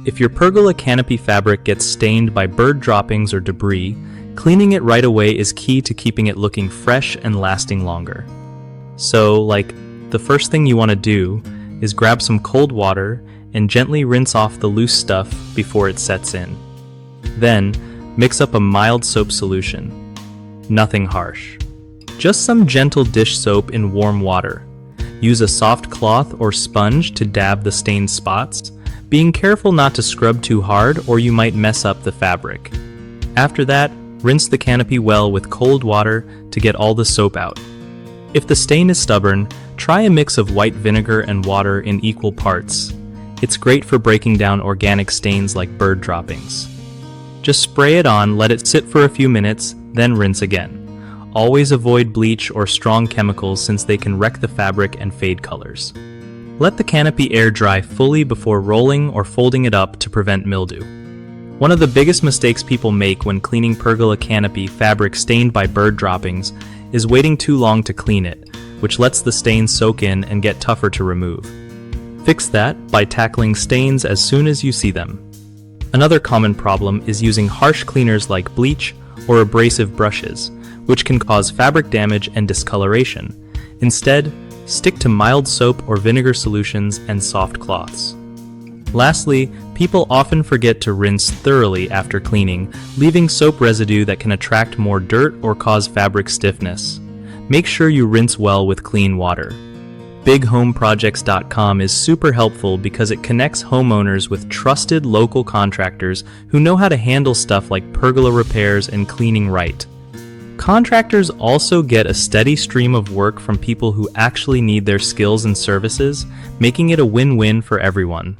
If your pergola canopy fabric gets stained by bird droppings or debris, cleaning it right away is key to keeping it looking fresh and lasting longer. So, the first thing you want to do is grab some cold water and gently rinse off the loose stuff before it sets in. Then, mix up a mild soap solution. Nothing harsh. Just some gentle dish soap in warm water. Use a soft cloth or sponge to dab the stained spots, being careful not to scrub too hard or you might mess up the fabric. After that, rinse the canopy well with cold water to get all the soap out. If the stain is stubborn, try a mix of white vinegar and water in equal parts. It's great for breaking down organic stains like bird droppings. Just spray it on, let it sit for a few minutes, then rinse again. Always avoid bleach or strong chemicals since they can wreck the fabric and fade colors. Let the canopy air dry fully before rolling or folding it up to prevent mildew. One of the biggest mistakes people make when cleaning pergola canopy fabric stained by bird droppings is waiting too long to clean it, which lets the stains soak in and get tougher to remove. Fix that by tackling stains as soon as you see them. Another common problem is using harsh cleaners like bleach or abrasive brushes, which can cause fabric damage and discoloration. Instead, stick to mild soap or vinegar solutions and soft cloths. Lastly, people often forget to rinse thoroughly after cleaning, leaving soap residue that can attract more dirt or cause fabric stiffness. Make sure you rinse well with clean water. BigHomeProjects.com is super helpful because it connects homeowners with trusted local contractors who know how to handle stuff like pergola repairs and cleaning right. Contractors also get a steady stream of work from people who actually need their skills and services, making it a win-win for everyone.